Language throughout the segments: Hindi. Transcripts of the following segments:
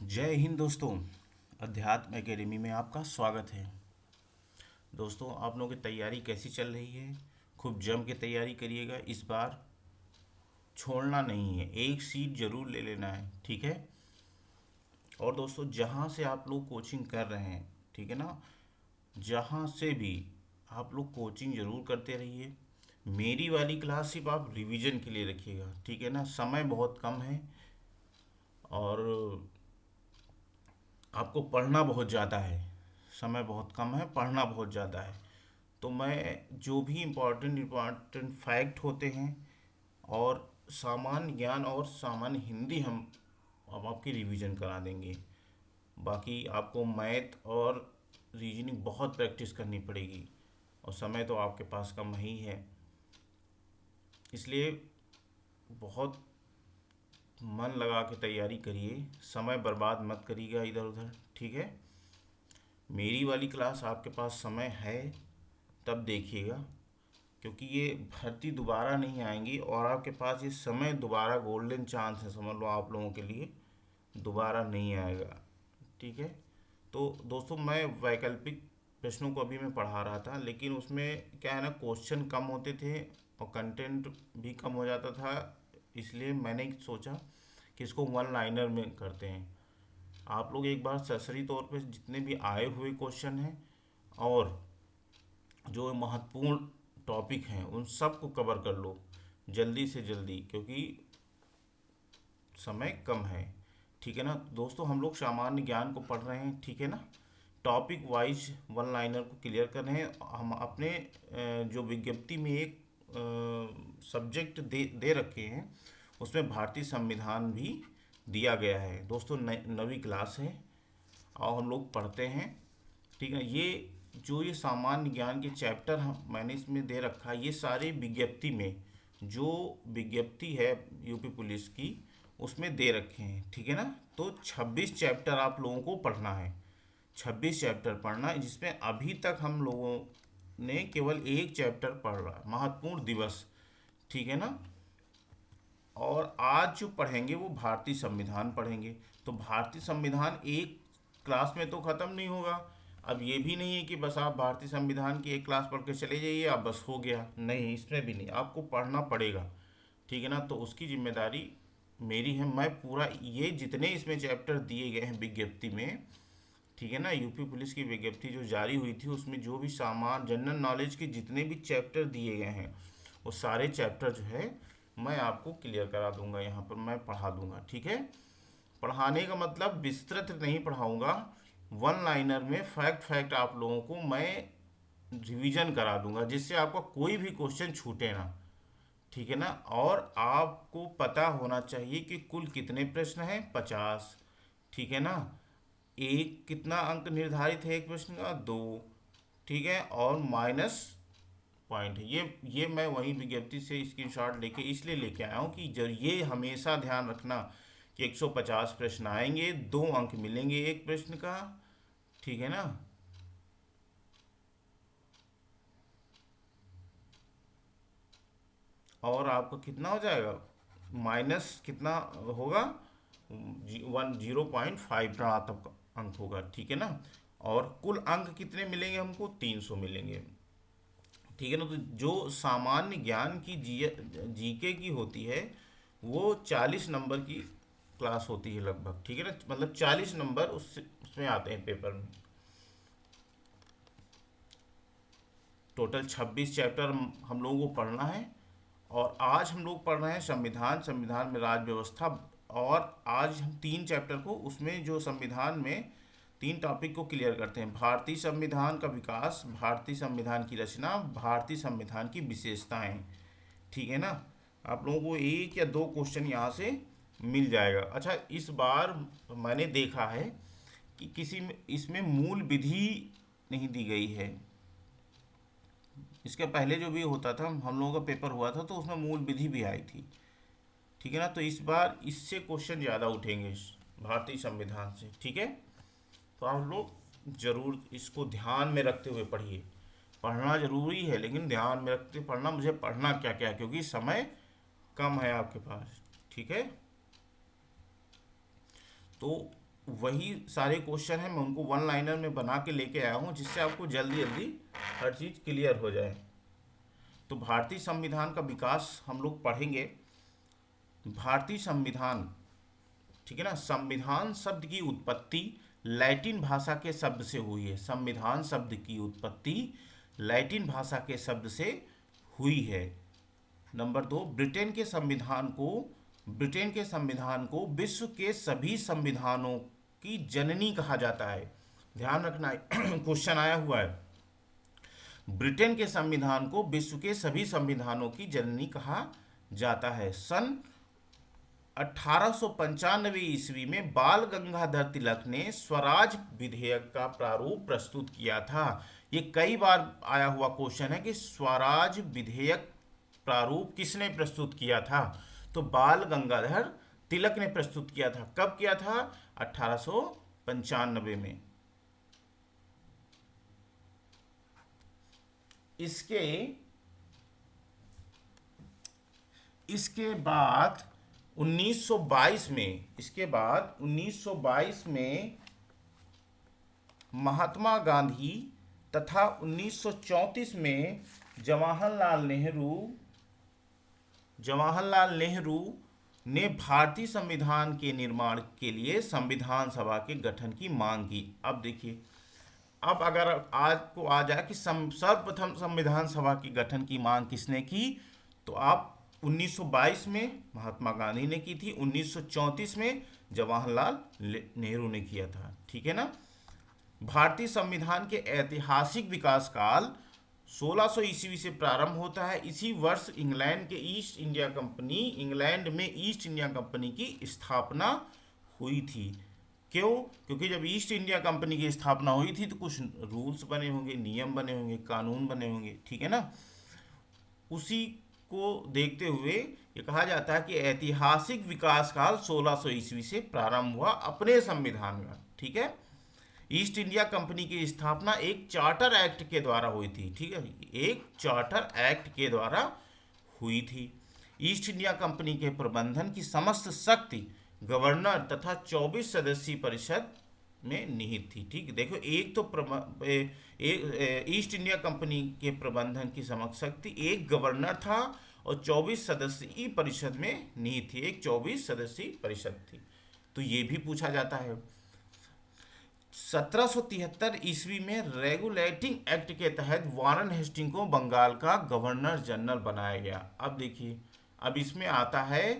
जय हिंद दोस्तों। अध्यात्म एकेडमी में आपका स्वागत है। दोस्तों, आप लोगों की तैयारी कैसी चल रही है? खूब जम के तैयारी करिएगा। इस बार छोड़ना नहीं है, एक सीट जरूर ले लेना है, ठीक है। और दोस्तों, जहाँ से आप लोग कोचिंग कर रहे हैं, ठीक है ना, जहाँ से भी आप लोग कोचिंग जरूर करते रहिए। मेरी वाली क्लास सिर्फ आप रिवीजन के लिए रखिएगा, ठीक है ना। समय बहुत कम है और आपको पढ़ना बहुत ज़्यादा है। समय बहुत कम है, पढ़ना बहुत ज़्यादा है। तो मैं जो भी इम्पोर्टेंट इम्पॉर्टेंट फैक्ट होते हैं और सामान्य ज्ञान और सामान्य हिंदी हम अब आपकी रिवीजन करा देंगे। बाकी आपको मैथ और रीजनिंग बहुत प्रैक्टिस करनी पड़ेगी और समय तो आपके पास कम ही है, इसलिए बहुत मन लगा के तैयारी करिए। समय बर्बाद मत करिएगा इधर उधर, ठीक है। मेरी वाली क्लास आपके पास समय है तब देखिएगा, क्योंकि ये भर्ती दोबारा नहीं आएंगी और आपके पास ये समय दोबारा गोल्डन चांस है, समझ लो आप लोगों के लिए दोबारा नहीं आएगा, ठीक है। तो दोस्तों, मैं वैकल्पिक प्रश्नों को अभी मैं पढ़ा रहा था, लेकिन उसमें क्या है ना, क्वेश्चन कम होते थे और कंटेंट भी कम हो जाता था। इसलिए मैंने सोचा कि इसको वन लाइनर में करते हैं। आप लोग एक बार सरसरी तौर पे जितने भी आए हुए क्वेश्चन हैं और जो महत्वपूर्ण टॉपिक हैं उन सब को कवर कर लो जल्दी से जल्दी, क्योंकि समय कम है, ठीक है ना। दोस्तों, हम लोग सामान्य ज्ञान को पढ़ रहे हैं, ठीक है ना। टॉपिक वाइज वन लाइनर को क्लियर कर रहे हैं। हम अपने जो विज्ञप्ति में एक सब्जेक्ट दे रखे हैं, उसमें भारतीय संविधान भी दिया गया है। दोस्तों, नवी क्लास है और हम लोग पढ़ते हैं, ठीक है। ये सामान्य ज्ञान के चैप्टर हम मैंने इसमें दे रखा है, ये सारे विज्ञप्ति में जो विज्ञप्ति है यूपी पुलिस की उसमें दे रखे हैं, ठीक है ना। तो 26 चैप्टर आप लोगों को पढ़ना है, 26 चैप्टर पढ़ना है, जिसमें अभी तक हम लोगों ने केवल एक चैप्टर पढ़ रहा है, महत्वपूर्ण दिवस, ठीक है ना। और आज जो पढ़ेंगे वो भारतीय संविधान पढ़ेंगे। तो भारतीय संविधान एक क्लास में तो ख़त्म नहीं होगा। अब ये भी नहीं है कि बस आप भारतीय संविधान की एक क्लास पढ़ के चले जाइए, आप बस हो गया, नहीं, इसमें भी नहीं, आपको पढ़ना पड़ेगा, ठीक है ना। तो उसकी जिम्मेदारी मेरी है। मैं पूरा ये जितने इसमें चैप्टर दिए गए हैं विज्ञप्ति में, ठीक है ना, यूपी पुलिस की विज्ञप्ति जो जारी हुई थी उसमें जो भी सामान जनरल नॉलेज के जितने भी चैप्टर दिए गए हैं वो सारे चैप्टर जो है मैं आपको क्लियर करा दूंगा, यहाँ पर मैं पढ़ा दूंगा, ठीक है। पढ़ाने का मतलब विस्तृत नहीं पढ़ाऊंगा, वन लाइनर में फैक्ट फैक्ट आप लोगों को मैं रिवीजन करा दूंगा, जिससे आपका कोई भी क्वेश्चन छूटे ना, ठीक है ना। और आपको पता होना चाहिए कि कुल कितने प्रश्न हैं, 50, ठीक है ना। एक कितना अंक निर्धारित है एक प्रश्न का, 2, ठीक है। और माइनस पॉइंट है। ये मैं वही विज्ञप्ति से स्क्रीनशॉट लेके इसलिए लेके आया हूँ कि जब ये हमेशा ध्यान रखना कि 150 प्रश्न आएंगे, 2 अंक मिलेंगे एक प्रश्न का, ठीक है ना। और आपका कितना हो जाएगा, माइनस कितना होगा, 0.5 ऋणात्मक अंक होगा, ठीक है ना। और कुल अंक कितने मिलेंगे हमको, 300 मिलेंगे, ठीक है ना। तो जो सामान्य ज्ञान की जीके की होती है वो 40 नंबर की क्लास होती है लगभग, ठीक है ना। मतलब 40 नंबर उसमें आते हैं पेपर में। टोटल 26 चैप्टर हम लोगों को पढ़ना है। और आज हम लोग पढ़ रहे हैं संविधान, संविधान में राज्य व्यवस्था। और आज हम 3 चैप्टर को उसमें जो संविधान में 3 टॉपिक को क्लियर करते हैं। भारतीय संविधान का विकास, भारतीय संविधान की रचना, भारतीय संविधान की विशेषताएं, ठीक है ना। आप लोगों को 1 या 2 क्वेश्चन यहाँ से मिल जाएगा। अच्छा, इस बार मैंने देखा है कि किसी में इसमें मूल विधि नहीं दी गई है। इसके पहले जो भी होता था, हम लोगों का पेपर हुआ था तो उसमें मूल विधि भी आई थी, ठीक है ना। तो इस बार इससे क्वेश्चन ज़्यादा उठेंगे भारतीय संविधान से, ठीक है। तो आप लोग जरूर इसको ध्यान में रखते हुए पढ़िए। पढ़ना जरूरी है, लेकिन ध्यान में रखते पढ़ना, मुझे पढ़ना क्या क्या है, क्योंकि समय कम है आपके पास, ठीक है। तो वही सारे क्वेश्चन हैं, मैं उनको वन लाइनर में बना के लेके आया हूँ, जिससे आपको जल्दी जल्दी हर चीज़ क्लियर हो जाए। तो भारतीय संविधान का विकास हम लोग पढ़ेंगे। भारतीय संविधान, ठीक है ना। संविधान शब्द की उत्पत्ति लैटिन भाषा के शब्द से हुई है। संविधान शब्द की उत्पत्ति लैटिन भाषा के शब्द से हुई है। नंबर दो, ब्रिटेन के संविधान को विश्व के सभी संविधानों की जननी कहा जाता है। ध्यान रखना क्वेश्चन आया हुआ है। ब्रिटेन के संविधान को विश्व के सभी संविधानों की जननी कहा जाता है। सन 1895 ईस्वी में बाल गंगाधर तिलक ने स्वराज विधेयक का प्रारूप प्रस्तुत किया था। ये कई बार आया हुआ क्वेश्चन है कि स्वराज विधेयक प्रारूप किसने प्रस्तुत किया था? तो बाल गंगाधर तिलक ने प्रस्तुत किया था। कब किया था? 1895 में। इसके बाद 1922 में महात्मा गांधी तथा 1934 में जवाहरलाल नेहरू ने भारतीय संविधान के निर्माण के लिए संविधान सभा के गठन की मांग की। अब देखिए, अब अगर आज को आ जाए कि सर्वप्रथम संविधान सभा के गठन की मांग किसने की, तो आप 1922 में महात्मा गांधी ने की थी, 1934 में जवाहरलाल नेहरू ने किया था। ठीक है ना। भारतीय संविधान के ऐतिहासिक विकास काल 1600 ईस्वी से प्रारंभ होता है। इसी वर्ष इंग्लैंड में ईस्ट इंडिया कंपनी की स्थापना हुई थी। क्यों? क्योंकि जब ईस्ट इंडिया कंपनी की स्थापना हुई थी तो कुछ रूल्स बने होंगे, नियम बने होंगे, कानून बने होंगे। ठीक है ना। उसी को देखते हुए ये कहा जाता है कि ऐतिहासिक विकास काल 1600 ईस्वी से प्रारंभ हुआ अपने संविधान का। ठीक है। ईस्ट इंडिया कंपनी की स्थापना एक चार्टर एक्ट के द्वारा हुई थी। ठीक है, एक चार्टर एक्ट के द्वारा हुई थी। ईस्ट इंडिया कंपनी के प्रबंधन की समस्त शक्ति गवर्नर तथा 24 सदस्यीय परिषद में निहित थी। ठीक, देखो, एक तो ईस्ट इंडिया कंपनी के प्रबंधन की समस्त शक्ति एक गवर्नर था और 24 सदस्यीय परिषद में निहित थी। एक 24 सदस्यीय परिषद थी। तो ये भी पूछा जाता है। 1773 ईस्वी में रेगुलेटिंग एक्ट के तहत वारन हेस्टिंग को बंगाल का गवर्नर जनरल बनाया गया। अब देखिए, अब इसमें आता है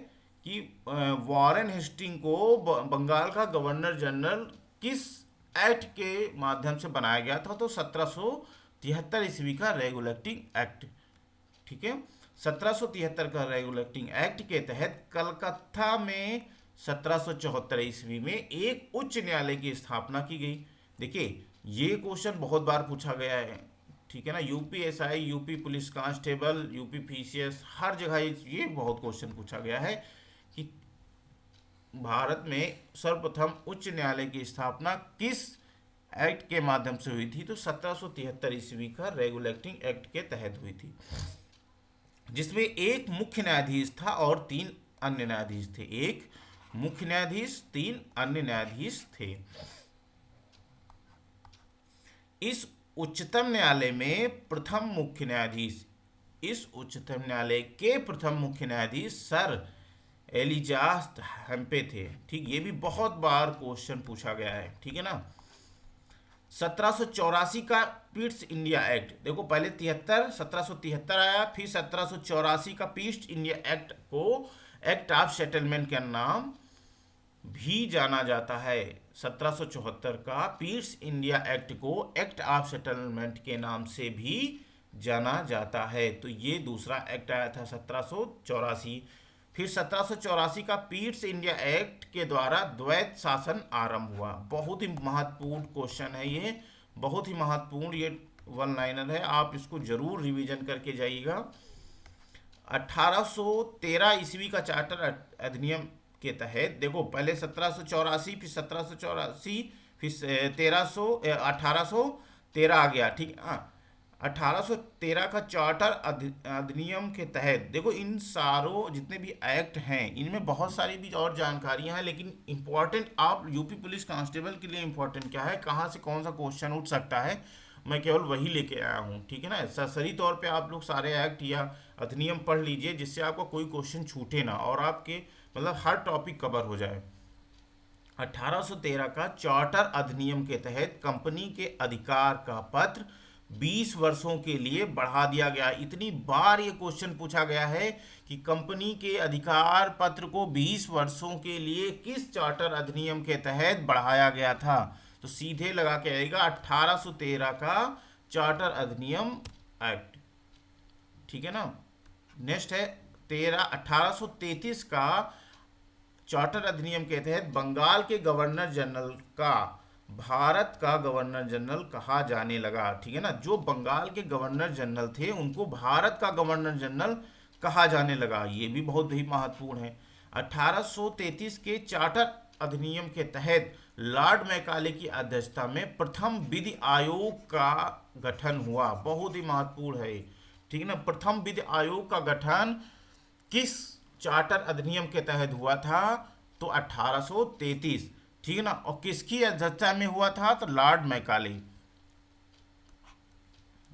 कि वारन हेस्टिंग को बंगाल का गवर्नर जनरल किस एक्ट के माध्यम से बनाया गया था? तो 1773 ईस्वी का रेगुलेटिंग एक्ट। ठीक है, 1773 का रेगुलेटिंग एक्ट के तहत कलकत्ता में 1774 ईस्वी में एक उच्च न्यायालय की स्थापना की गई। देखिए, ये क्वेश्चन बहुत बार पूछा गया है। ठीक है ना। UPSI, UP police constable, UP PCS, हर जगह ये बहुत क्वेश्चन पूछा गया है कि भारत में सर्वप्रथम उच्च न्यायालय की स्थापना किस एक्ट के माध्यम से हुई थी? तो 1773 ईस्वी का रेगुलेटिंग एक्ट के तहत हुई थी, जिसमें एक मुख्य न्यायाधीश था और 3 अन्य न्यायाधीश थे। एक मुख्य न्यायाधीश, 3 अन्य न्यायाधीश थे। इस उच्चतम न्यायालय के प्रथम मुख्य न्यायाधीश सर एलिजास हेम्पे थे। ठीक, ये भी बहुत बार क्वेश्चन पूछा गया है। ठीक है ना। 1784 का पीट्स इंडिया एक्ट, देखो, पहले 1773 आया, फिर 1784 का पीट्स इंडिया एक्ट को एक्ट ऑफ सेटलमेंट के नाम भी जाना जाता है। 1774 का पीट्स इंडिया एक्ट को एक्ट ऑफ सेटलमेंट के नाम से भी जाना जाता है। तो ये दूसरा एक्ट आया था 1784। फिर 1784 का पीट्स इंडिया एक्ट के द्वारा द्वैत शासन आरंभ हुआ। बहुत ही महत्वपूर्ण क्वेश्चन है ये, बहुत ही महत्वपूर्ण ये वन लाइनर है। आप इसको जरूर रिवीजन करके जाइएगा। 1813 ईस्वी का चार्टर अधिनियम के तहत, देखो, पहले 1784, फिर 1784, फिर 1813 आ गया। ठीक है। 1813 का चार्टर अधिनियम के तहत, देखो इन सारों जितने भी एक्ट हैं इनमें बहुत सारी भी और जानकारियां हैं, लेकिन इंपॉर्टेंट आप यूपी पुलिस कांस्टेबल के लिए इंपॉर्टेंट क्या है, कहाँ से कौन सा क्वेश्चन उठ सकता है, मैं केवल वही लेके आया हूँ। ठीक है ना, सरसरी तौर पे आप लोग सारे एक्ट या अधिनियम पढ़ लीजिए जिससे आपको कोई क्वेश्चन छूटे ना और आपके मतलब हर टॉपिक कवर हो जाए। 1813 का चार्टर अधिनियम के तहत कंपनी के अधिकार का पत्र 20 वर्षों के लिए बढ़ा दिया गया। इतनी बार ये क्वेश्चन पूछा गया है कि कंपनी के अधिकार पत्र को 20 वर्षों के लिए किस चार्टर अधिनियम के तहत बढ़ाया गया था, तो सीधे लगा के आएगा 1813 का चार्टर अधिनियम एक्ट। ठीक है ना। नेक्स्ट है 1833 का चार्टर अधिनियम के तहत बंगाल के गवर्नर जनरल का भारत का गवर्नर जनरल कहा जाने लगा। ठीक है ना, जो बंगाल के गवर्नर जनरल थे उनको भारत का गवर्नर जनरल कहा जाने लगा, ये भी बहुत ही महत्वपूर्ण है। 1833 के चार्टर अधिनियम के तहत लॉर्ड मैकाले की अध्यक्षता में प्रथम विधि आयोग का गठन हुआ, बहुत ही महत्वपूर्ण है। ठीक है ना, प्रथम विधि आयोग का गठन किस चार्टर अधिनियम के तहत हुआ था, तो 1833। ठीक है ना, और किसकी अध्यक्षता में हुआ था, तो लॉर्ड मैकाले।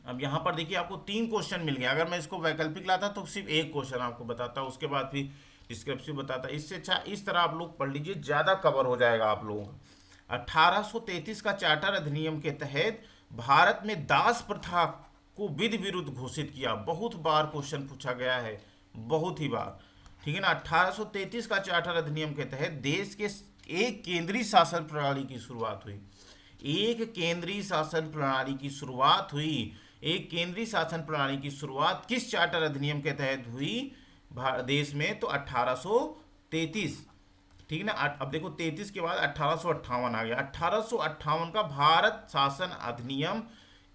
अब यहाँ पर देखिए आपको 3 क्वेश्चन मिल गए, अगर मैं इसको वैकल्पिक लाता तो सिर्फ एक क्वेश्चन आपको बताता, उसके बाद फिर डिस्क्रिप्टिव बताता। इससे अच्छा इस तरह आप लोग पढ़ लीजिए, ज़्यादा कवर हो जाएगा आप लोगों का। 1833 का चार्टर अधिनियम के तहत भारत में दास प्रथा को विधि विरुद्ध घोषित किया, बहुत बार क्वेश्चन पूछा गया है, बहुत ही बार। ठीक है ना, 1833 का चार्टर अधिनियम के तहत देश के एक केंद्रीय शासन प्रणाली की शुरुआत हुई। एक केंद्रीय शासन प्रणाली की शुरुआत हुई। एक केंद्रीय शासन प्रणाली की शुरुआत किस चार्टर अधिनियम के तहत हुई देश में, तो 1833। ठीक है ना, अब देखो 33 के बाद 1858 आ गया। 1858 का भारत शासन अधिनियम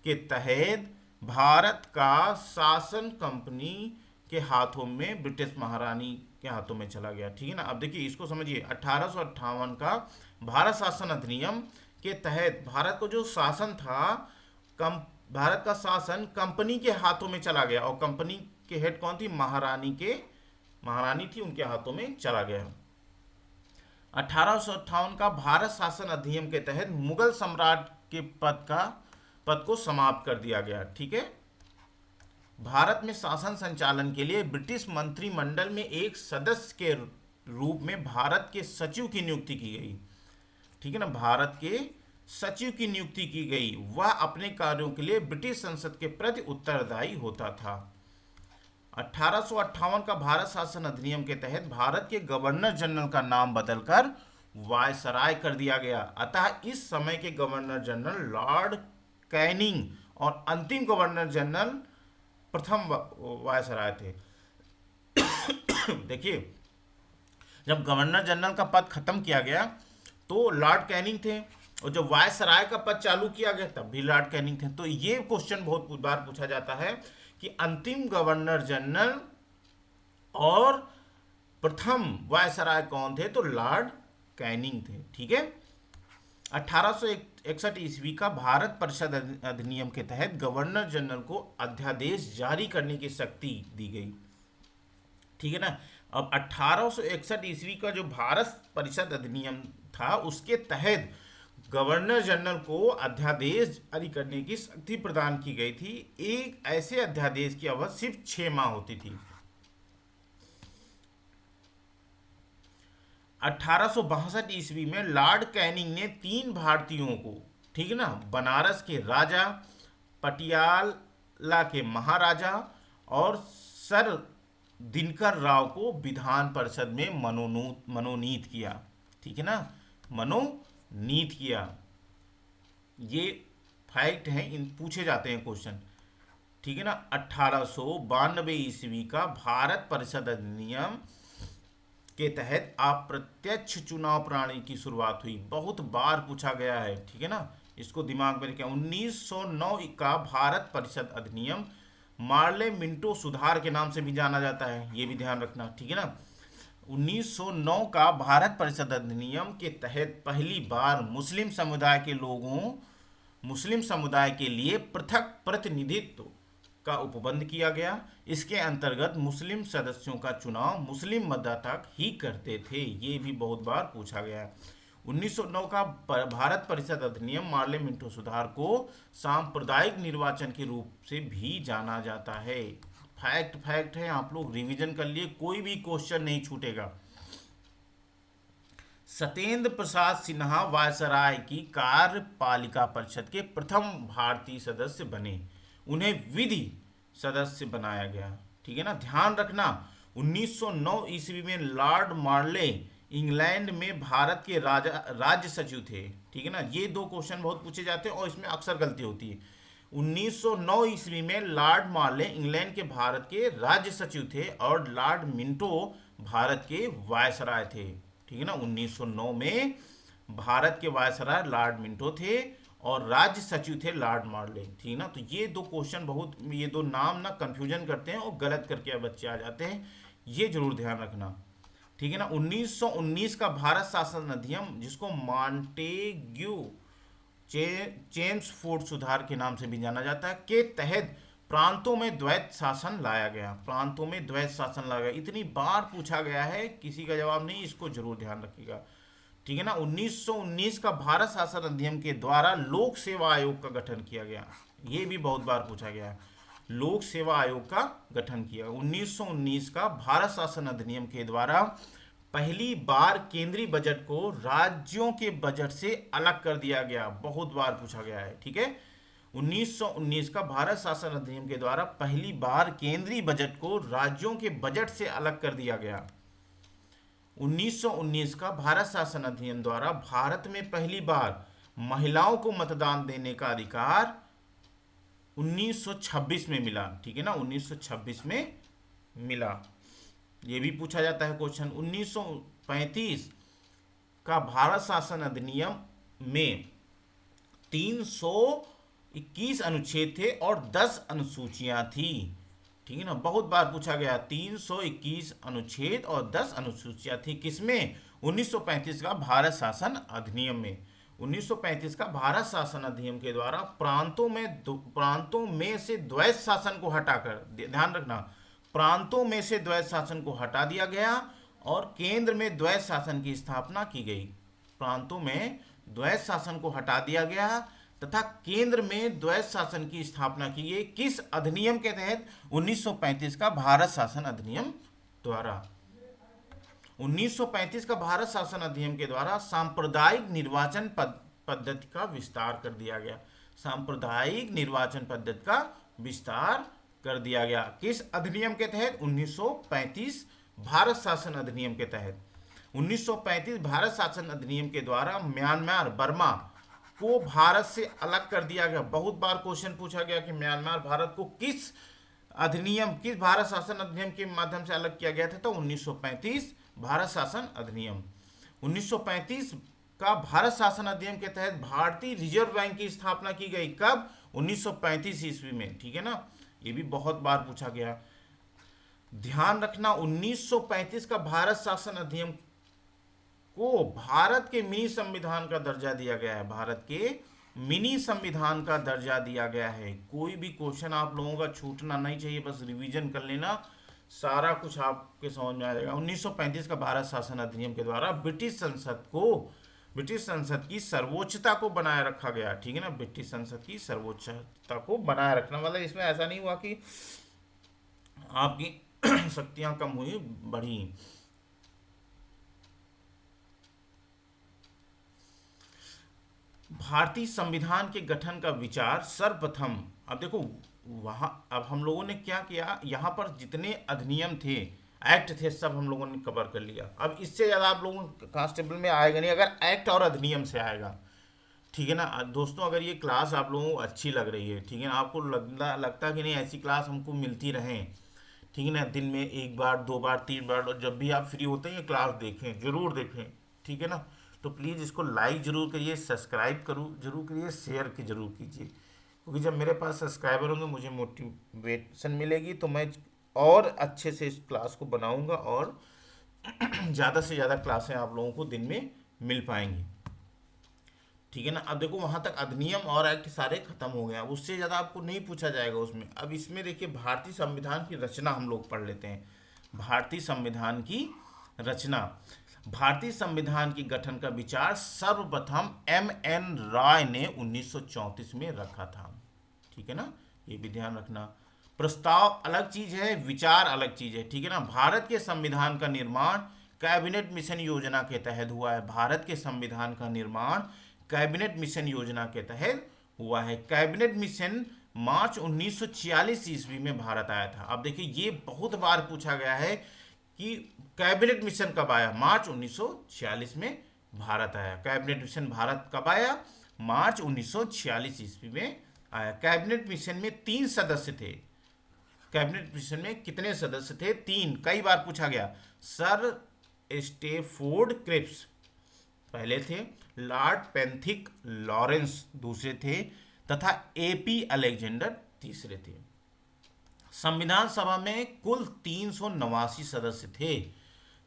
के तहत भारत का शासन कंपनी के हाथों में, ब्रिटिश महारानी के हाथों में चला गया। ठीक है ना, अब देखिए इसको समझिए, 1858 का भारत शासन अधिनियम के तहत भारत को जो शासन था, भारत का शासन कंपनी के हाथों में चला गया, और कंपनी के हेड कौन थी, महारानी थी, उनके हाथों में चला गया। 1858 का भारत शासन अधिनियम के तहत मुगल सम्राट के पद को समाप्त कर दिया गया। ठीक है, भारत में शासन संचालन के लिए ब्रिटिश मंत्रिमंडल में एक सदस्य के रूप में भारत के सचिव की नियुक्ति की गई। ठीक है ना, भारत के सचिव की नियुक्ति की गई, वह अपने कार्यों के लिए ब्रिटिश संसद के प्रति उत्तरदायी होता था। 1858 का भारत शासन अधिनियम के तहत भारत के गवर्नर जनरल का नाम बदलकर वायसराय कर दिया गया। अतः इस समय के गवर्नर जनरल लॉर्ड कैनिंग और अंतिम गवर्नर जनरल प्रथम वायसराय थे। देखिए, जब गवर्नर जनरल का पद खत्म किया गया तो लॉर्ड कैनिंग थे, और जब वायसराय का पद चालू किया गया तब भी लॉर्ड कैनिंग थे। तो ये क्वेश्चन बहुत बार पूछा जाता है कि अंतिम गवर्नर जनरल और प्रथम वायसराय कौन थे, तो लॉर्ड कैनिंग थे। ठीक है, 1861 ईस्वी का भारत परिषद अधिनियम के तहत गवर्नर जनरल को अध्यादेश जारी करने की शक्ति दी गई। ठीक है ना, अब 1861 ईस्वी का जो भारत परिषद अधिनियम था उसके तहत गवर्नर जनरल को अध्यादेश जारी करने की शक्ति प्रदान की गई थी। एक ऐसे अध्यादेश की अवधि सिर्फ 6 माह होती थी। 1862 ईस्वी में लॉर्ड कैनिंग ने 3 भारतीयों को, ठीक है ना, बनारस के राजा, पटियाला के महाराजा और सर दिनकर राव को विधान परिषद में मनोनीत किया। ठीक है ना, मनोनीत किया। ये फैक्ट हैं, इन पूछे जाते हैं क्वेश्चन। ठीक है ना, 1892 ईस्वी का भारत परिषद अधिनियम के तहत अप्रत्यक्ष चुनाव प्रणाली की शुरुआत हुई, बहुत बार पूछा गया है। ठीक है ना, इसको दिमाग में रखें। 1909 का भारत परिषद अधिनियम मार्ले मिंटो सुधार के नाम से भी जाना जाता है, ये भी ध्यान रखना। ठीक है ना, 1909 का भारत परिषद अधिनियम के तहत पहली बार मुस्लिम समुदाय के लोगों मुस्लिम समुदाय के लिए पृथक प्रतिनिधित्व का उपबंध किया गया। इसके अंतर्गत मुस्लिम सदस्यों का चुनाव मुस्लिम मतदाता ही करते थे। ये भी बहुत बार पूछा गया है। 1909 का भारत परिषद अधिनियम मार्ले मिंटो सुधार को सांप्रदायिक निर्वाचन के रूप से भी जाना जाता है। फैक्ट फैक्ट है, आप लोग रिवीजन कर लिए, कोई भी क्वेश्चन नहीं छूटेगा। सत्येंद्र प्रसाद सिन्हा वायसराय की कार्यपालिका परिषद के प्रथम भारतीय सदस्य बने। उन्हें विधि सदस्य बनाया गया। ठीक है ना, ध्यान रखना 1909 ईस्वी में लॉर्ड मार्ले इंग्लैंड में भारत के राज्य सचिव थे। ठीक है ना, ये दो क्वेश्चन बहुत पूछे जाते हैं और इसमें अक्सर गलती होती है। 1909 ईस्वी में लॉर्ड मार्ले इंग्लैंड के भारत के राज्य सचिव थे और लॉर्ड मिंटो भारत के वायसराय थे। ठीक है ना, 1909 में भारत के वायसराय लॉर्ड मिंटो थे और राज्य सचिव थे लॉर्ड मार्ले। ठीक है ना, तो ये दो क्वेश्चन बहुत, ये दो नाम ना कंफ्यूजन करते हैं और गलत करके बच्चे आ जाते हैं, ये जरूर ध्यान रखना। ठीक है ना, 1919 का भारत शासन अधिनियम, जिसको मॉन्टेग्यू चेम्सफोर्ड सुधार के नाम से भी जाना जाता है, के तहत प्रांतों में द्वैत शासन लाया गया। प्रांतों में द्वैत शासन लाया गया, इतनी बार पूछा गया है, किसी का जवाब नहीं, इसको जरूर ध्यान रखिएगा। ठीक है ना, 1919 का भारत शासन अधिनियम के द्वारा लोक सेवा आयोग का गठन किया गया। ये भी बहुत बार पूछा गया है, लोक सेवा आयोग का गठन किया। 1919 का भारत शासन अधिनियम के द्वारा पहली बार केंद्रीय बजट को राज्यों के बजट से अलग कर दिया गया। बहुत बार पूछा गया है। ठीक है, 1919 का भारत शासन अधिनियम के द्वारा पहली बार केंद्रीय बजट को राज्यों के बजट से अलग कर दिया गया। 1919 का भारत शासन अधिनियम द्वारा भारत में पहली बार महिलाओं को मतदान देने का अधिकार 1926 में मिला। ठीक है ना, 1926 में मिला। ये भी पूछा जाता है क्वेश्चन। 1935 का भारत शासन अधिनियम में 321 अनुच्छेद थे और 10 अनुसूचियां थी। ठीक है ना, बहुत बार पूछा गया, 321 अनुच्छेद और 10 अनुसूचियां थी। किसमें? 1935 का भारत शासन अधिनियम में। 1935 का भारत शासन अधिनियम के द्वारा प्रांतों में से द्वैत शासन को हटाकर, ध्यान रखना, प्रांतों में से द्वैत शासन को हटा दिया गया और केंद्र में द्वैत शासन की स्थापना की गई। प्रांतों में द्वैत शासन को हटा दिया गया तथा केंद्र में द्वैत शासन की स्थापना की गई। किस अधिनियम के तहत? 1935 का भारत शासन अधिनियम द्वारा। 1935 का भारत शासन अधिनियम के द्वारा सांप्रदायिक निर्वाचन पद्धति का विस्तार कर दिया गया। सांप्रदायिक निर्वाचन पद्धति का विस्तार कर दिया गया। किस अधिनियम के तहत? 1935 भारत शासन अधिनियम के तहत। 1935 भारत शासन अधिनियम के द्वारा म्यांमार बर्मा को भारत से अलग कर दिया गया। बहुत बार क्वेश्चन पूछा गया कि म्यांमार भारत को किस अधिनियम, किस भारत शासन अधिनियम के माध्यम से अलग किया गया था? तो 1935 भारत शासन अधिनियम। 1935 का भारत शासन अधिनियम के तहत भारतीय रिजर्व बैंक की स्थापना की गई। कब? 1935 ईस्वी में। ठीक है ना, ये भी बहुत बार पूछा गया। ध्यान रखना, 1935 का भारत शासन अधिनियम को भारत के मिनी संविधान का दर्जा दिया गया है। भारत के मिनी संविधान का दर्जा दिया गया है। कोई भी क्वेश्चन आप लोगों का छूटना नहीं चाहिए, बस रिवीजन कर लेना, सारा कुछ आपके समझ में आ जाएगा। 1935 का भारत शासन अधिनियम के द्वारा ब्रिटिश संसद की सर्वोच्चता को बनाए रखा गया। ठीक है ना, ब्रिटिश संसद की सर्वोच्चता को बनाए रखना, मतलब इसमें ऐसा नहीं हुआ कि आपकी शक्तियां कम हुई, बढ़ी। भारतीय संविधान के गठन का विचार सर्वप्रथम, अब देखो वहां, अब हम लोगों ने क्या किया, यहाँ पर जितने अधिनियम थे, एक्ट थे, सब हम लोगों ने कवर कर लिया। अब इससे ज़्यादा आप लोगों कांस्टेबल में आएगा नहीं अगर एक्ट और अधिनियम से आएगा। ठीक है ना दोस्तों, अगर ये क्लास आप लोगों को अच्छी लग रही है, ठीक है ना, आपको लगता कि नहीं ऐसी क्लास हमको मिलती रहें, ठीक है ना, दिन में 1 बार 2 बार 3 बार, और जब भी आप फ्री होते हैं ये क्लास देखें, ज़रूर देखें। ठीक है ना, तो प्लीज़ इसको लाइक ज़रूर करिए, सब्सक्राइब जरूर करिए, शेयर की जरूर कीजिए, क्योंकि जब मेरे पास सब्सक्राइबर होंगे मुझे मोटिवेशन मिलेगी, तो मैं और अच्छे से इस क्लास को बनाऊंगा और ज़्यादा से ज़्यादा क्लासें आप लोगों को दिन में मिल पाएंगी। ठीक है ना। अब देखो वहां तक अधिनियम और एक्ट सारे खत्म हो गए, अब उससे ज्यादा आपको नहीं पूछा जाएगा उसमें। अब इसमें देखिए भारतीय संविधान की रचना हम लोग पढ़ लेते हैं। भारतीय संविधान की रचना। भारतीय संविधान की गठन का विचार सर्वप्रथम एम एन राय ने 1934 में रखा था। ठीक है ना, ये भी ध्यान रखना। प्रस्ताव अलग चीज है, विचार अलग चीज है। ठीक है ना। भारत के संविधान का निर्माण कैबिनेट मिशन योजना के तहत हुआ है। भारत के संविधान का निर्माण कैबिनेट मिशन योजना के तहत हुआ है। कैबिनेट मिशन मार्च 1946 ईस्वी में भारत आया था। अब देखिए ये बहुत बार पूछा गया है कि कैबिनेट मिशन कब आया। मार्च 1946 में भारत आया। कैबिनेट मिशन भारत कब आया, मार्च 1946 ईस्वी में आया। कैबिनेट मिशन में 3 सदस्य थे। कैबिनेट मिशन में कितने सदस्य थे, 3। कई बार पूछा गया। सर स्टेफोर्ड क्रिप्स पहले थे, लॉर्ड पेंथिक लॉरेंस दूसरे थे, तथा एपी अलेक्जेंडर तीसरे थे। संविधान सभा में कुल 389 सदस्य थे,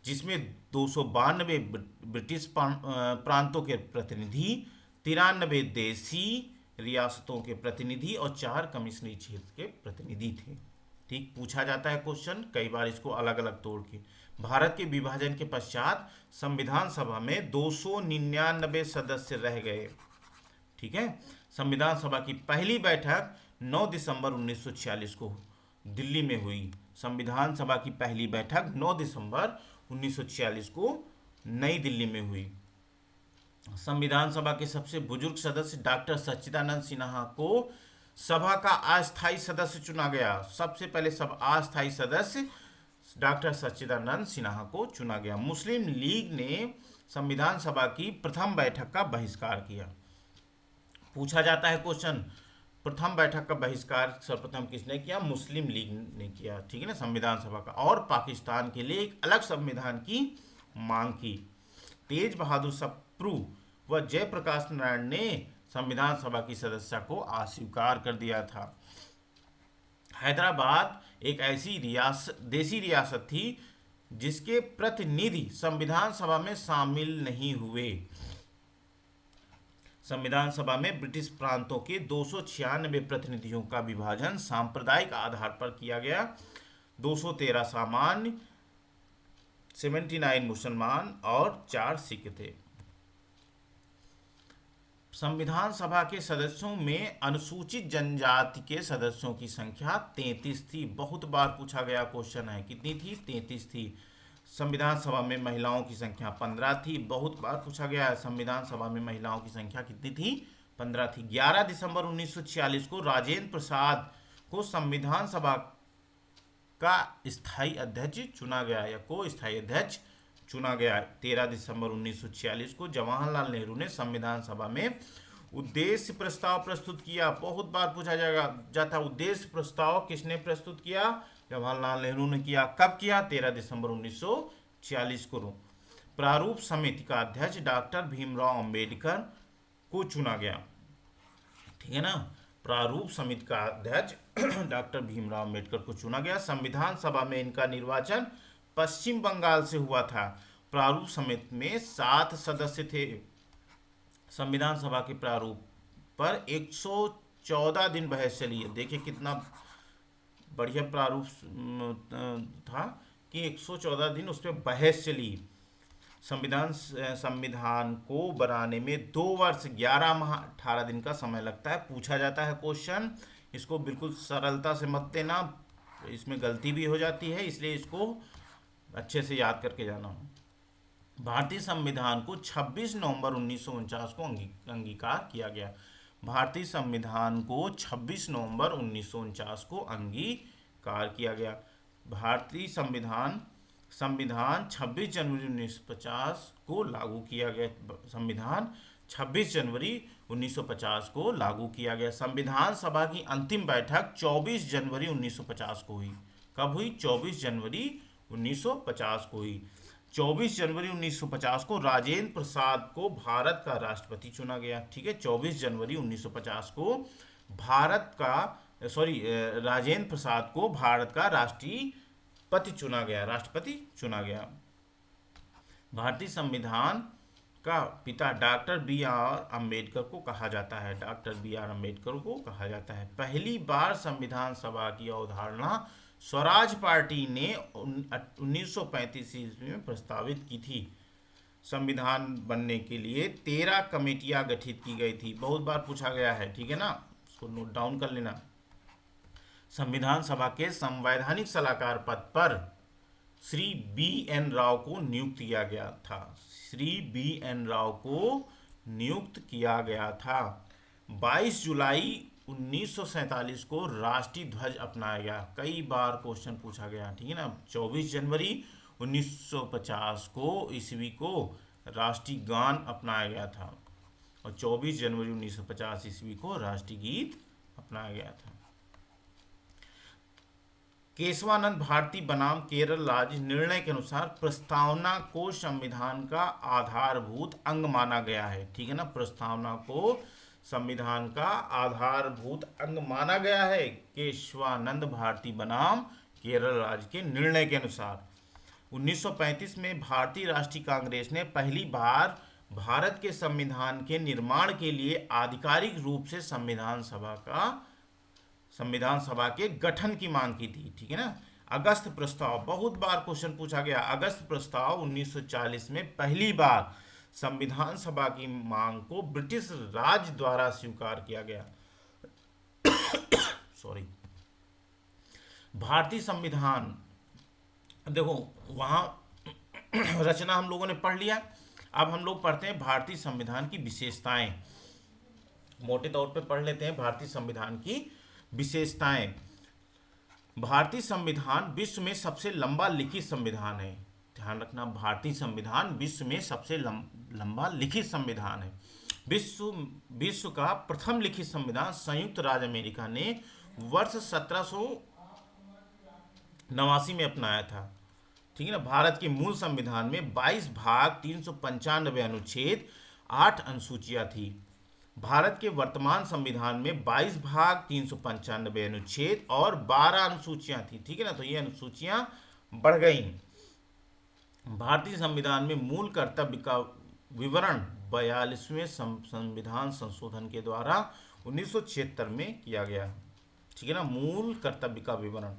जिसमें 292 ब्रिटिश प्रांतों के प्रतिनिधि, 93 देसी रियासतों के प्रतिनिधि और 4 कमिश्नरी क्षेत्र के प्रतिनिधि थे। ठीक, पूछा जाता है क्वेश्चन कई बार इसको अलग अलग तोड़ के। भारत के विभाजन के पश्चात संविधान सभा में 299 सदस्य रह गए। ठीक है। संविधान सभा की पहली बैठक 9 दिसंबर 1946 को दिल्ली में हुई। संविधान सभा की पहली बैठक 9 दिसंबर 1946 को नई दिल्ली में हुई। संविधान सभा के सबसे बुजुर्ग सदस्य डॉक्टर सच्चिदानंद सिन्हा को सभा का अस्थायी सदस्य चुना गया। सबसे पहले सब अस्थायी सदस्य डॉक्टर सच्चिदानंद सिन्हा को चुना गया। मुस्लिम लीग ने संविधान सभा की प्रथम बैठक का बहिष्कार किया। पूछा जाता है क्वेश्चन, प्रथम बैठक का बहिष्कार सर्वप्रथम किसने किया, मुस्लिम लीग ने किया। ठीक है ना, संविधान सभा का। और पाकिस्तान के लिए एक अलग संविधान की मांग की। तेज बहादुर सप्रू व जयप्रकाश नारायण ने संविधान सभा की सदस्यता को अस्वीकार कर दिया था। हैदराबाद एक ऐसी देसी रियासत थी जिसके प्रतिनिधि संविधान सभा में शामिल नहीं हुए। संविधान सभा में ब्रिटिश प्रांतों के 296 प्रतिनिधियों का विभाजन सांप्रदायिक आधार पर किया गया। 213 सामान्य, 79 मुसलमान और 4 सिख थे। संविधान सभा के सदस्यों में अनुसूचित जनजाति के सदस्यों की संख्या 33 थी। बहुत बार पूछा गया क्वेश्चन है, कितनी थी, 33 थी। संविधान सभा में महिलाओं की संख्या 15 थी। बहुत बार पूछा गया है, संविधान सभा में महिलाओं की संख्या कितनी थी, 15 थी। 11 दिसंबर 1946 को राजेंद्र प्रसाद को संविधान सभा का स्थायी अध्यक्ष चुना गया, या को स्थायी अध्यक्ष चुना गया। 13 दिसंबर 1946 को जवाहरलाल नेहरू ने संविधान सभा में उद्देश्य प्रस्ताव प्रस्तुत किया। बहुत बार पूछा जाता उद्देश्य प्रस्ताव किसने प्रस्तुत किया, जवाहरलाल नेहरू ने किया। कब किया, 13 दिसंबर 1946 को। प्रारूप समिति का अध्यक्ष डॉक्टर भीमराव अंबेडकर को चुना गया। ठीक है ना, प्रारूप समिति का अध्यक्ष डॉक्टर भीमराव अंबेडकर को चुना गया। संविधान सभा में इनका निर्वाचन पश्चिम बंगाल से हुआ था। प्रारूप समिति में 7 सदस्य थे। संविधान सभा के प्रारूप पर 114 दिन बहस चली है। देखिए कितना बढ़िया प्रारूप था कि 114 दिन उस पर बहस चली। संविधान को बनाने में 2 वर्ष 11 माह 18 दिन का समय लगता है। पूछा जाता है क्वेश्चन, इसको बिल्कुल सरलता से मत देना, इसमें गलती भी हो जाती है, इसलिए इसको अच्छे से याद करके जाना। भारतीय संविधान को 26 नवंबर 1949 को अंगीकार किया गया। भारतीय संविधान को 26 नवंबर 1949 को अंगीकार किया गया। भारतीय संविधान 26 जनवरी 1950 को लागू किया गया। संविधान 26 जनवरी 1950 को लागू किया गया। संविधान सभा की अंतिम बैठक 24 जनवरी 1950 को हुई। कब हुई, 24 जनवरी 1950 को हुई। 24 जनवरी 1950 को राजेंद्र प्रसाद को भारत का राष्ट्रपति चुना गया। ठीक है, 24 जनवरी 1950 को राजेंद्र प्रसाद को भारत का राष्ट्रपति चुना गया। भारतीय संविधान का पिता डॉक्टर बी आर अम्बेडकर को कहा जाता है। डॉक्टर बी आर अम्बेडकर को कहा जाता है। पहली बार संविधान सभा की अवधारणा स्वराज पार्टी ने 1935 ईस्वी में प्रस्तावित की थी। संविधान बनने के लिए 13 कमेटियां गठित की गई थी। बहुत बार पूछा गया है, ठीक है ना, उसको नोट डाउन कर लेना। संविधान सभा के संवैधानिक सलाहकार पद पर श्री बी एन राव को नियुक्त किया गया था। श्री बी एन राव को नियुक्त किया गया था। 22 जुलाई 1947 को राष्ट्रीय ध्वज अपनाया गया। कई बार क्वेश्चन पूछा गया, ठीक है ना। 24 जनवरी 1950 को ईस्वी को राष्ट्रीय गान अपनाया गया था और 24 जनवरी 1950 ईस्वी को राष्ट्रीय गीत अपनाया गया था। केशवानंद भारती बनाम केरल राज्य निर्णय के अनुसार प्रस्तावना को संविधान का आधारभूत अंग माना गया है, ठीक है ना। प्रस्तावना को संविधान का आधारभूत अंग माना गया है केशवानंद भारती बनाम केरल राज्य के निर्णय के अनुसार। 1935 में भारतीय राष्ट्रीय कांग्रेस ने पहली बार भारत के संविधान के निर्माण के लिए आधिकारिक रूप से संविधान सभा के गठन की मांग की थी, ठीक है ना। अगस्त प्रस्ताव, बहुत बार क्वेश्चन पूछा गया। अगस्त प्रस्ताव 1940 में पहली बार संविधान सभा की मांग को ब्रिटिश राज द्वारा स्वीकार किया गया। सॉरी। भारतीय संविधान, देखो वहाँ रचना हम लोगों ने पढ़ लिया। अब हम लोग पढ़ते हैं भारतीय संविधान की विशेषताएं। मोटे तौर पे पढ़ लेते हैं भारतीय संविधान की विशेषताएं। भारतीय संविधान विश्व में सबसे लंबा लिखित संविधान है। ध्यान रखना, भारतीय संविधान विश्व में सबसे लंबा लिखित संविधान है। विश्व का प्रथम लिखित संविधान संयुक्त राज्य अमेरिका ने वर्ष 1789 में अपनाया था, ठीक है ना। भारत के मूल संविधान में 22 भाग 395 अनुच्छेद 8 अनुसूचियां थी। भारत के वर्तमान संविधान में 22 भाग 395 अनुच्छेद और 12 अनुसूचियां थी, ठीक है ना। तो ये अनुसूचियां बढ़ गई। भारतीय संविधान में मूल कर्तव्य का विवरण 42वें संविधान संशोधन के द्वारा 1976 में किया गया, ठीक है ना। मूल कर्तव्य का विवरण।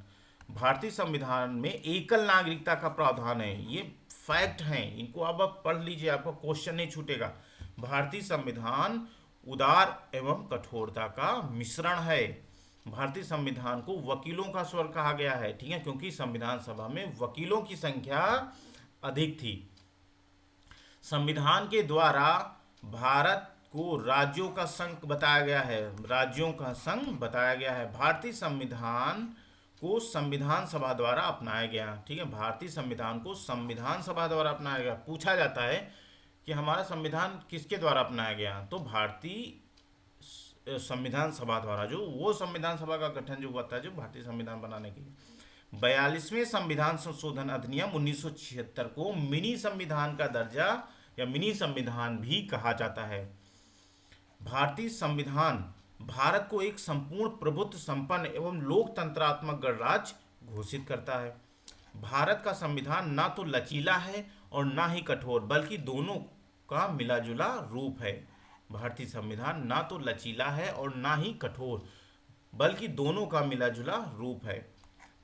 भारतीय संविधान में एकल नागरिकता का प्रावधान है। ये फैक्ट हैं, इनको आप पढ़ लीजिए, आपका क्वेश्चन नहीं छूटेगा। भारतीय संविधान उदार एवं कठोरता का मिश्रण है। भारतीय संविधान को वकीलों का स्वर कहा गया है, ठीक है, क्योंकि संविधान सभा में वकीलों की संख्या अधिक थी। संविधान के द्वारा भारत को राज्यों का संघ बताया गया है। राज्यों का संघ बताया गया है। भारतीय संविधान को संविधान सभा द्वारा अपनाया गया, ठीक है। भारतीय संविधान को संविधान सभा द्वारा अपनाया गया। पूछा जाता है कि हमारा संविधान किसके द्वारा अपनाया गया, तो भारतीय संविधान सभा द्वारा, जो वो संविधान सभा का गठन जो हुआ था जो भारतीय संविधान बनाने के लिए। 42वें संविधान संशोधन अधिनियम 1976 को मिनी संविधान का दर्जा या मिनी संविधान भी कहा जाता है। भारतीय संविधान भारत को एक संपूर्ण प्रभुत्व संपन्न एवं लोकतंत्रात्मक गणराज्य घोषित करता है। भारत का संविधान ना तो लचीला है और ना ही कठोर, बल्कि दोनों का मिलाजुला रूप है। भारतीय संविधान ना तो लचीला है और ना ही कठोर, बल्कि दोनों का मिलाजुला रूप है।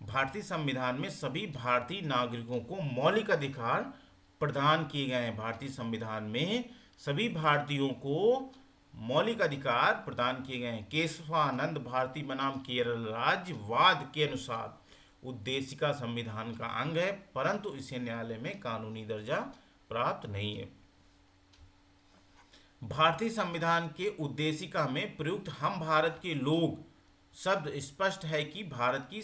भारतीय संविधान में सभी भारतीय नागरिकों को मौलिक अधिकार प्रदान किए गए हैं। भारतीय संविधान में सभी भारतीयों को मौलिक अधिकार प्रदान किए गए हैं। केशवानंद भारती बनाम केरल राज्य वाद के अनुसार उद्देशिका संविधान का अंग है, परंतु इसे न्यायालय में कानूनी दर्जा प्राप्त नहीं है। भारतीय संविधान के उद्देशिका में प्रयुक्त हम भारत के लोग शब्द स्पष्ट है कि भारत की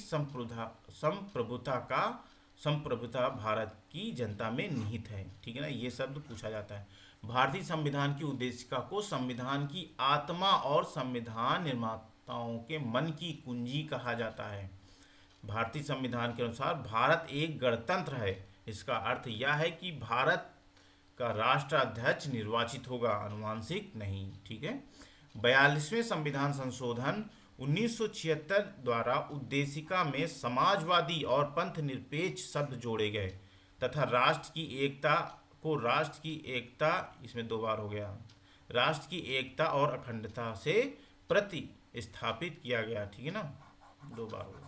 संप्रभुता भारत की जनता में निहित है, ठीक है ना। ये शब्द पूछा जाता है। भारतीय संविधान की उद्देशिका को संविधान की आत्मा और संविधान निर्माताओं के मन की कुंजी कहा जाता है। भारतीय संविधान के अनुसार भारत एक गणतंत्र है। इसका अर्थ यह है कि भारत का राष्ट्राध्यक्ष निर्वाचित होगा, अनुवांशिक नहीं, ठीक है। 42वें संविधान संशोधन 1976 द्वारा उद्देशिका में समाजवादी और पंथ निरपेक्ष शब्द जोड़े गए तथा राष्ट्र की एकता को राष्ट्र की एकता, इसमें दो बार हो गया, राष्ट्र की एकता और अखंडता से प्रतिस्थापित किया गया, ठीक है ना, दो बार हो गया।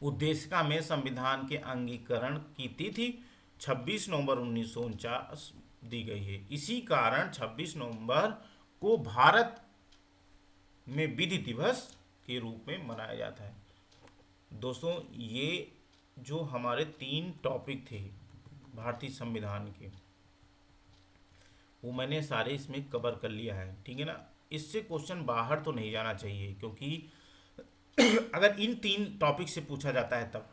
उद्देशिका में संविधान के अंगीकरण की तिथि 26 नवंबर 1949 दी गई है। इसी कारण 26 नवंबर को भारत में विधि दिवस के रूप में मनाया जाता है। दोस्तों, ये जो हमारे 3 टॉपिक थे भारतीय संविधान के, वो मैंने सारे इसमें कवर कर लिया है, ठीक है ना। इससे क्वेश्चन बाहर तो नहीं जाना चाहिए, क्योंकि अगर इन 3 टॉपिक से पूछा जाता है तब।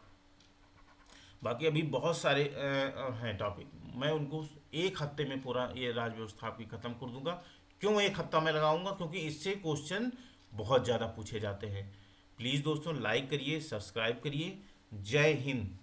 बाकी अभी बहुत सारे हैं टॉपिक, मैं उनको एक हफ्ते में पूरा ये राज्य व्यवस्था आपकी ख़त्म कर दूंगा। क्यों एक हफ्ता में लगाऊंगा? क्योंकि इससे क्वेश्चन बहुत ज़्यादा पूछे जाते हैं। प्लीज़ दोस्तों, लाइक करिए, सब्सक्राइब करिए। जय हिंद।